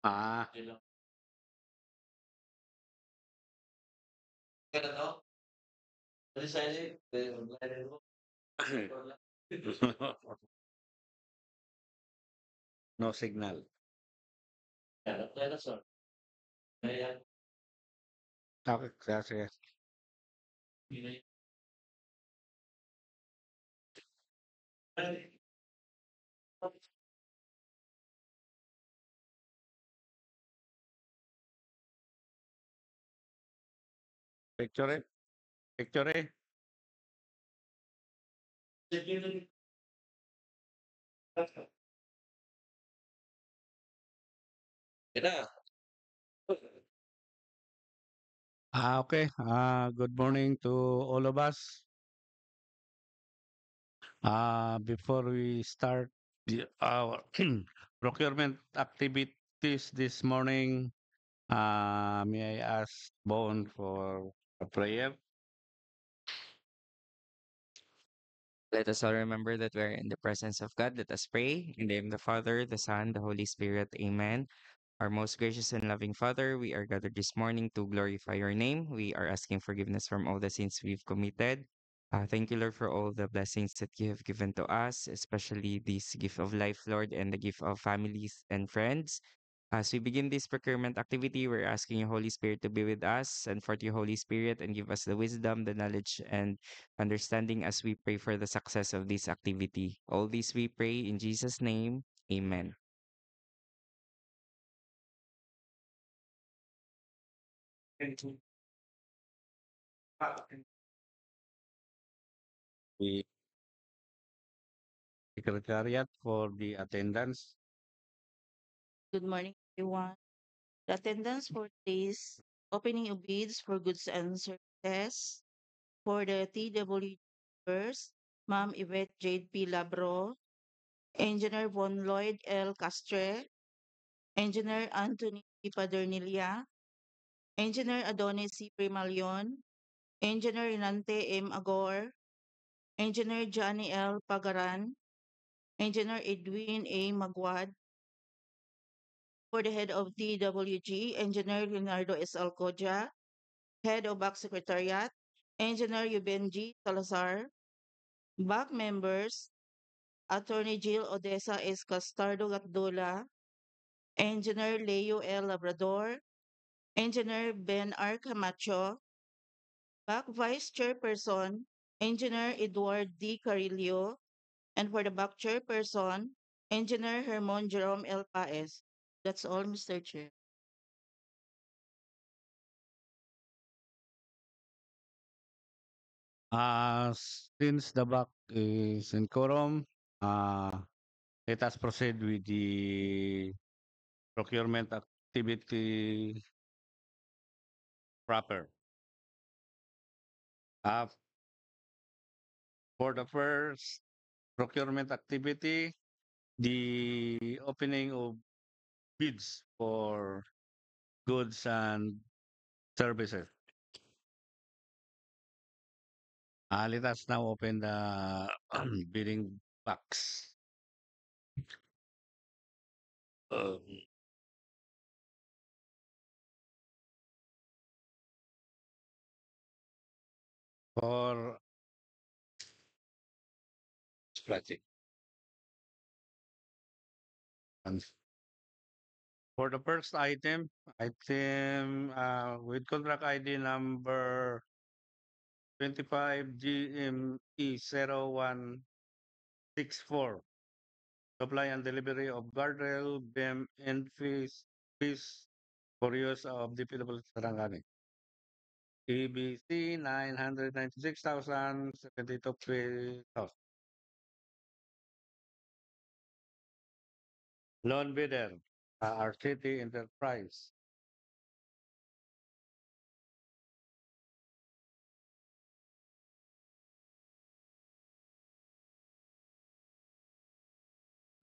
Ah, no signal. Okay, sige. Picture, picture. Okay. Good morning to all of us. Before we start our procurement activities this morning, may I ask Bone for a prayer? Let us all remember that we're in the presence of God. Let us pray. In the name of the Father, the Son, the Holy Spirit. Amen. Our most gracious and loving Father, we are gathered this morning to glorify your name. We are asking forgiveness from all the sins we've committed. Thank you, Lord, for all the blessings that you have given to us, especially this gift of life, Lord, and the gift of families and friends. As we begin this procurement activity, we're asking your Holy Spirit to be with us and for your Holy Spirit and give us the wisdom, the knowledge, and understanding as we pray for the success of this activity. All this we pray in Jesus' name. Amen. The Secretariat for the attendance. Good morning, everyone. The attendance for today's opening of bids for goods and services for the TW first, Ma'am Yvette Jade P. Labro, Engineer Von Lloyd L. Castre, Engineer Anthony P. Padernilla, Engineer Adonis C. Primalion, Engineer Renante M. Agor, Engineer Johnny L. Pagaran, Engineer Edwin A. Magwad, for the head of TWG, Engineer Leonardo S. Alcoja, Head of Back Secretariat, Engineer Yubenji Salazar, back members, Attorney Jill Odessa S. Castardo Gatdula, Engineer Leo L. Labrador, Engineer Ben R. Camacho, back Vice Chairperson, Engineer Edward D. Carillo, and for the back Chairperson, Engineer Hermon Jerome L. Paez. That's all, Mr. Chair. Since the back is in quorum, uh, let us proceed with the procurement activity proper. Uh, for the first procurement activity, the opening of bids for goods and services. Let us now open the bidding box. Um, for Scratchy. And for the first item with contract ID number 25 GME 0164, supply and delivery of guardrail, beam, and fees for use of the Philippines Sarangani. EBC 996,072 pesos. Loan bidder, our city enterprise.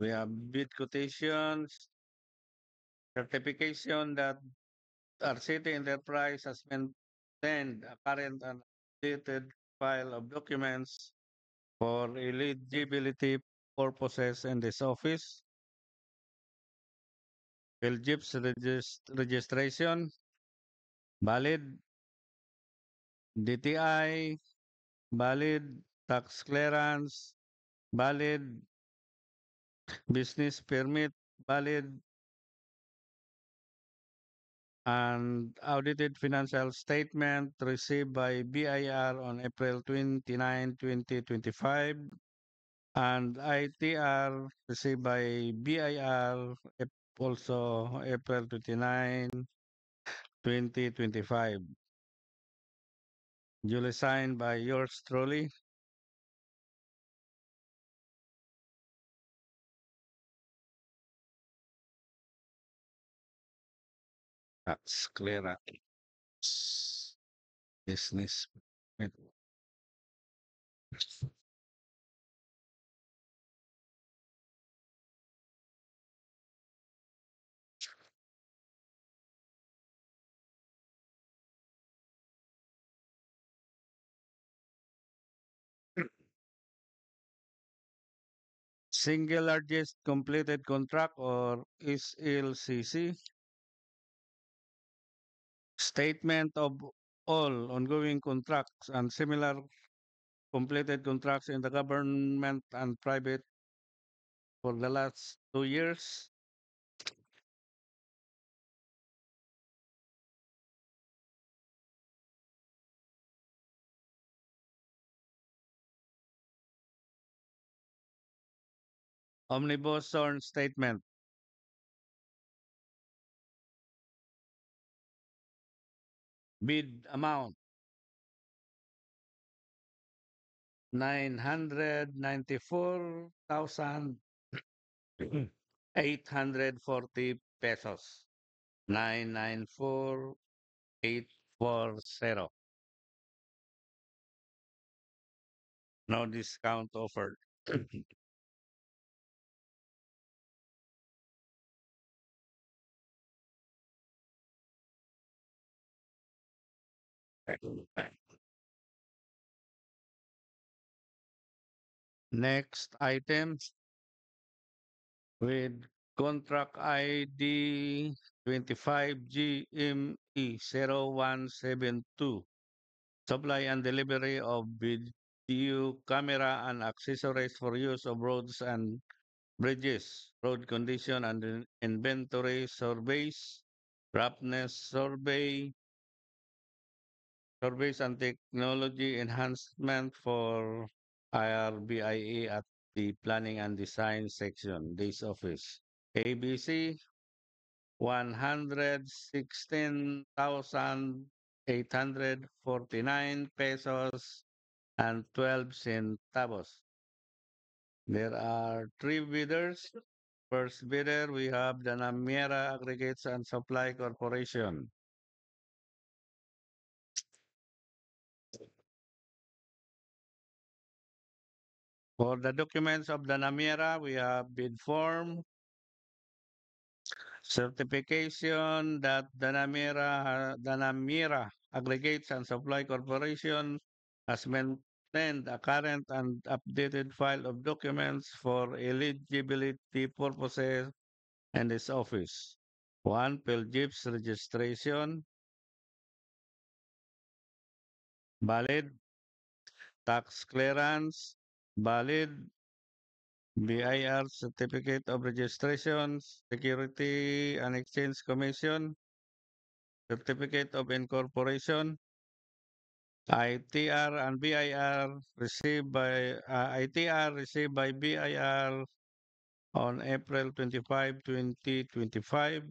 We have bid quotations, certification that our city enterprise has maintained a current and updated file of documents for eligibility purposes in this office. PhilGIP's registration, valid. DTI, valid. Tax clearance, valid. Business permit, valid. And audited financial statement received by BIR on April 29, 2025, and ITR received by BIR also April 29, 2025. Duly signed by yours truly. Tax clearance. Business permit. Single largest completed contract or SLCC. Statement of all ongoing contracts and similar completed contracts in the government and private for the last 2 years. Omnibus sworn statement. Bid amount 994,840 pesos. 994,840. No discount offered. Next item with contract ID 25GME0172. Supply and delivery of video camera and accessories for use of roads and bridges, road condition and inventory surveys, roughness surveys and technology enhancement for IRBIA at the Planning and Design section, this office. ABC 116,849 pesos and 12 centavos. There are three bidders. First bidder, we have the Namiera Aggregates and Supply Corporation. For the documents of the Namiera, we have bid form, certification that the Namiera Aggregates and Supply Corporation has maintained a current and updated file of documents for eligibility purposes in this office. One, PhilGIP's registration, valid. Tax clearance, valid. BIR Certificate of Registration, Security and Exchange Commission, Certificate of Incorporation, ITR and BIR received by BIR on April 25, 2025,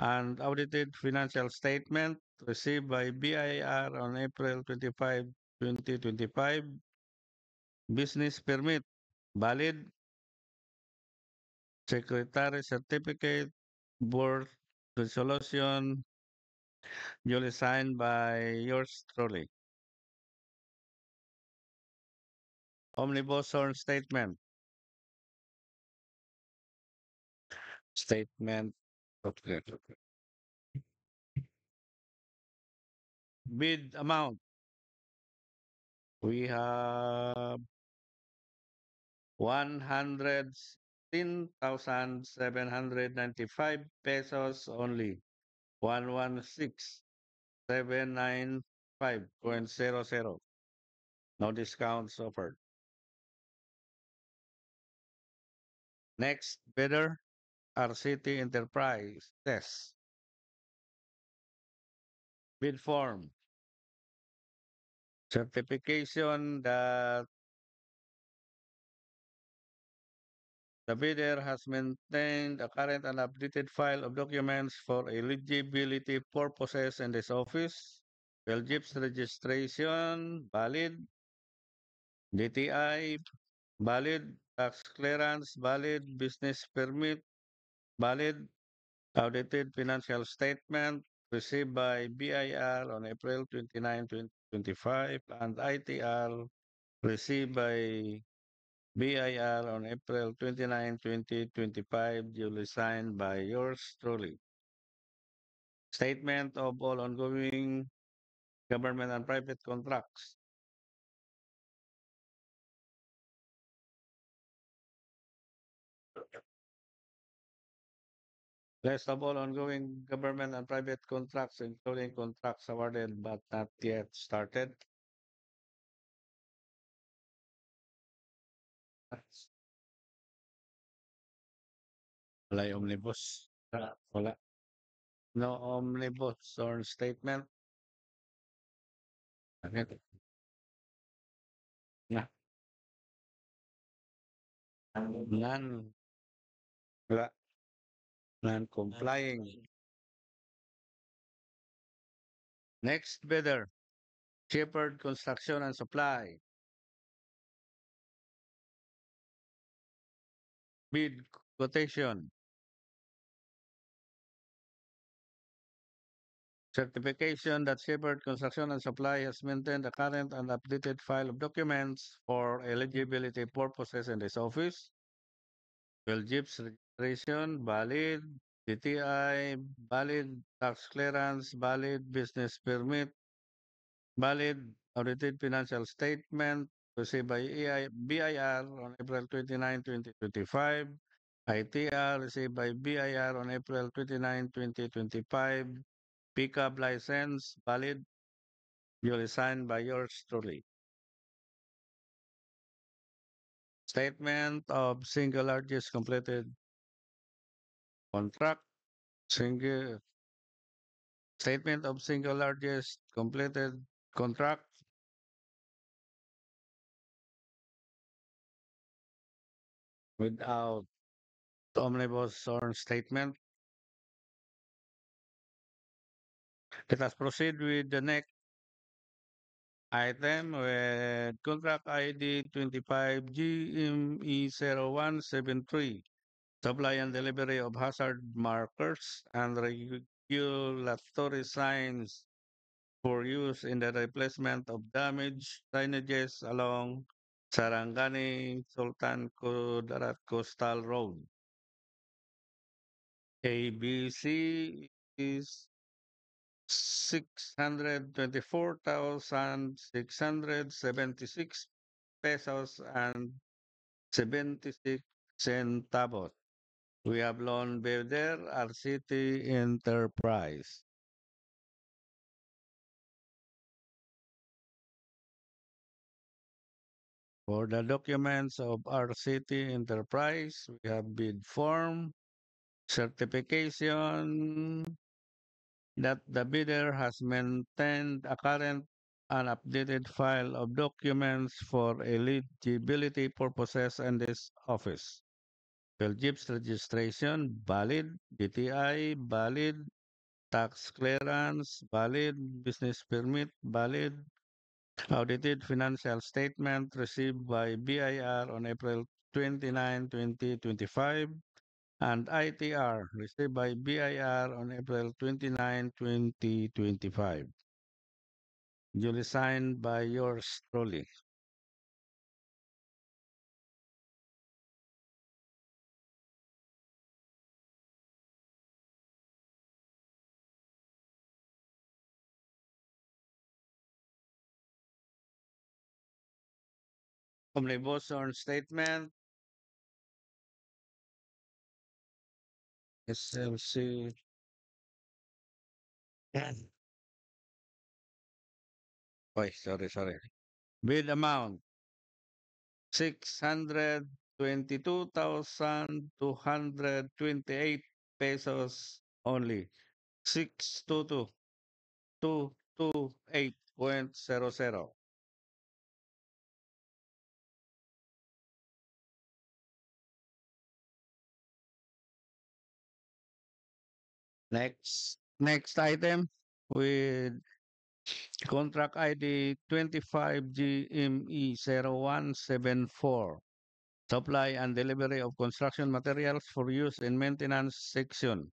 and audited financial statement received by BIR on April 25, 2025. Business permit, valid. Secretary certificate, board resolution, duly signed by yours truly. Omnibus sworn statement. Statement. Okay. Bid amount. We have 116,795 only. 116,795.00. No discounts offered. Next bidder, RCT Enterprise. Test. Bid form. Certification that the bidder has maintained a current and updated file of documents for eligibility purposes in this office. LGIP's registration, valid. DTI, valid. Tax clearance, valid. Business permit, valid. Audited financial statement received by BIR on April 29, 2025, and ITR received by BIR on April 29, 2025, duly signed by yours truly. Statement of all ongoing government and private contracts. List of all ongoing government and private contracts, including contracts awarded but not yet started. Wala yung omnibus. Wala. No omnibus or statement. Okay. Na. None. Wala. Non-complying. Next bidder, Shepherd Construction and Supply. Bid quotation. Certification that Shepherd Construction and Supply has maintained a current and updated file of documents for eligibility purposes in this office. Jeep's registration, valid. DTI, valid. Tax clearance, valid. Business permit, valid. Audited financial statement received by BIR on April 29, 2025. ITR received by BIR on April 29, 2025. Pickup license, valid. Duly signed by yours truly. Statement of single largest completed contract. Statement of single largest completed contract. Without omnibus or statement. Let us proceed with the next item with contract ID 25 GME0173. Supply and delivery of hazard markers and regulatory signs for use in the replacement of damaged signages along Sarangani Sultan Kudarat Coastal Road. ABC is 624,676 pesos and 76 centavos. We have loan bidder RCT Enterprise. For the documents of RCT Enterprise, we have bid form, certification that the bidder has maintained a current and updated file of documents for eligibility purposes in this office. Jeep's registration, valid. DTI, valid. Tax clearance, valid. Business permit, valid. Audited financial statement received by BIR on April 29, 2025, and ITR received by BIR on April 29, 2025. Duly signed by yours truly. Omnibus on statement. SLC. Oh, sorry. Bid amount 622,228 pesos only. 622,228.00. Next item with contract ID 25GME0174. Supply and delivery of construction materials for use in maintenance section.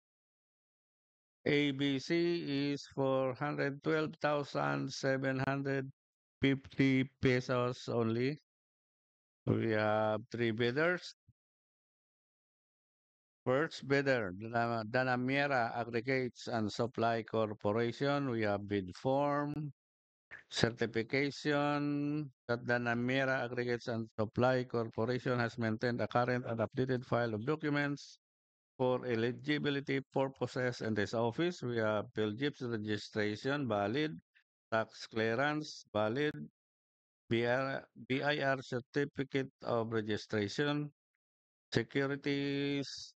ABC is for 112,750 pesos only. We have three bidders. First bidder, Danamiera Aggregates and Supply Corporation. We have bid form, certification that Danamiera Aggregates and Supply Corporation has maintained a current and updated file of documents for eligibility purposes in this office. We have PhilGIPS registration valid, tax clearance valid, BIR certificate of registration, securities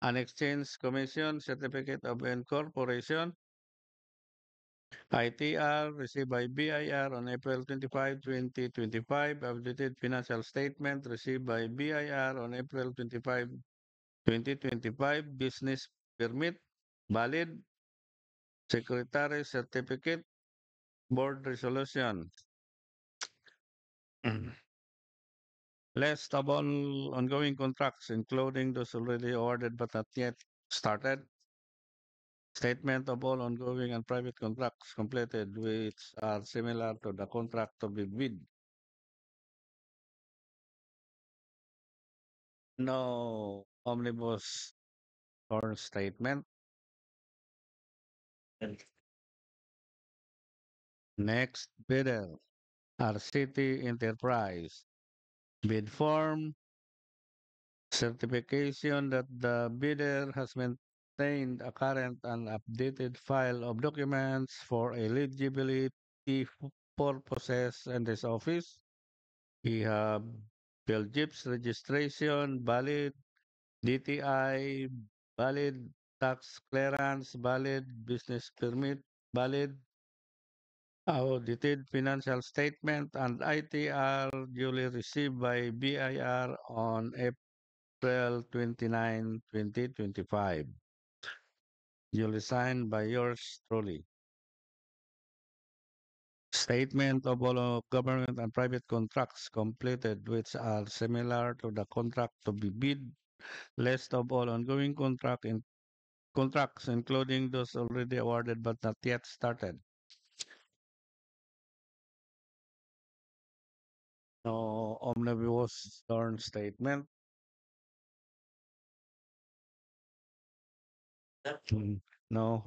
and exchange commission certificate of incorporation, ITR received by BIR on April 25, 2025, updated financial statement received by BIR on April 25, 2025, business permit valid, secretary certificate, board resolution. List of all ongoing contracts, including those already awarded but not yet started. Statement of all ongoing and private contracts completed which are similar to the contract to be bid. No omnibus or statement. Next bidder, RCT Enterprise. Bid form, certification that the bidder has maintained a current and updated file of documents for eligibility purposes in this office. We have PhilGIPS registration valid, DTI valid, tax clearance valid, business permit valid, audited financial statement and ITR duly received by BIR on April 29, 2025. Duly signed by yours truly. Statement of all of government and private contracts completed which are similar to the contract to be bid. List of all ongoing contracts, including those already awarded but not yet started. No omnibus turn statement. No.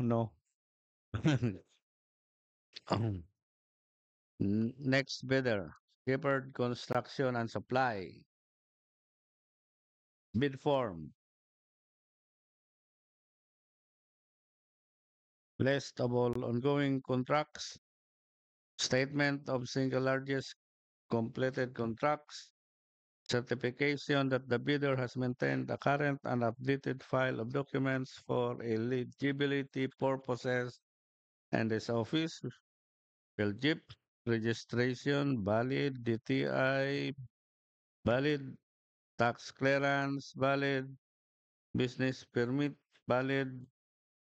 Next bidder, Gifford Construction and Supply. Bid form. List of all ongoing contracts. Statement of single largest completed contracts. Certification that the bidder has maintained a current and updated file of documents for eligibility purposes and this office. PhilGIP registration valid, DTI valid, tax clearance valid, business permit valid,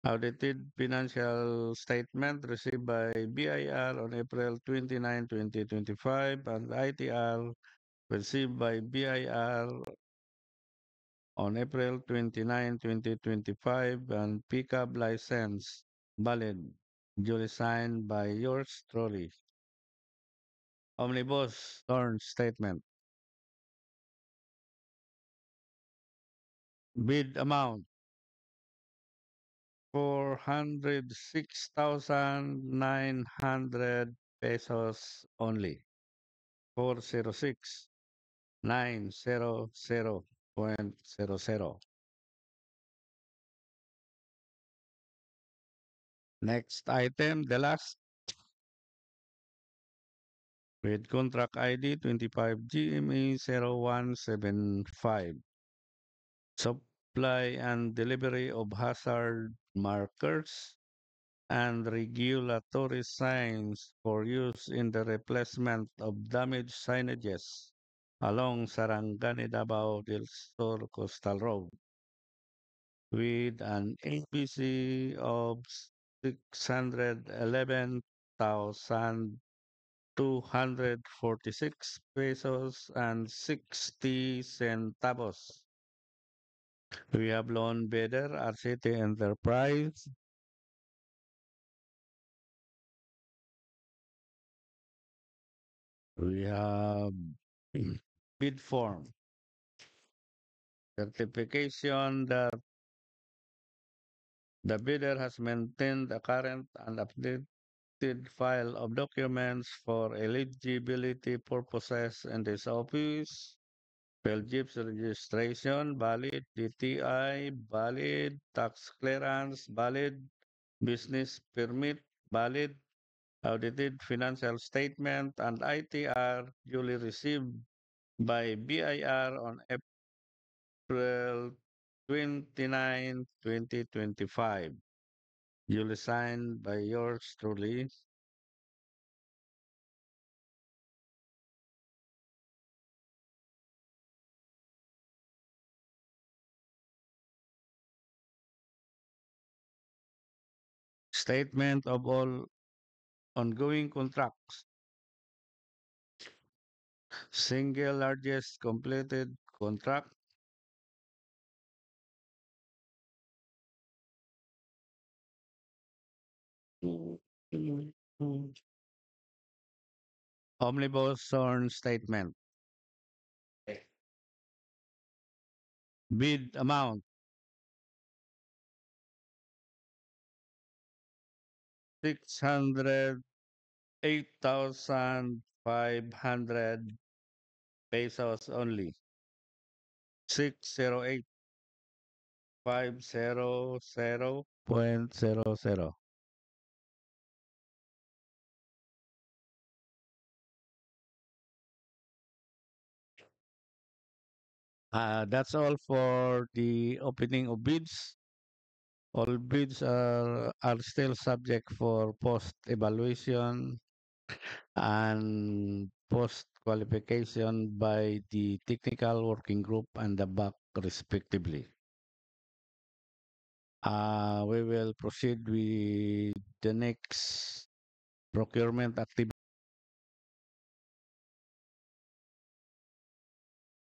audited financial statement received by BIR on April 29, 2025, and ITR received by BIR on April 29, 2025, and pickup license valid, duly signed by yours truly. Omnibus Thorn Statement. Bid amount 406,900 pesos only. 406,900.00. Next item, the last, with contract ID 25 GME 0175. Supply and delivery of hazard markers and regulatory signs for use in the replacement of damaged signages along Sarangani Davao del Sur Coastal Road with an APC of 611,246 pesos and 60 centavos. We have loan bidder RCT Enterprise. We have bid form, certification that the bidder has maintained a current and updated file of documents for eligibility purposes in this office. PhilGIP's registration, valid, DTI, valid, tax clearance, valid, business permit, valid, audited financial statement, and ITR duly received by BIR on April 29, 2025. Duly signed by yours truly. Statement of all ongoing contracts. Single largest completed contract. Omnibus sworn statement. Bid amount 608,500 pesos only. 608,500.00. That's all for the opening of bids. All bids are still subject for post-evaluation and post-qualification by the technical working group and the BAC respectively. We will proceed with the next procurement activity.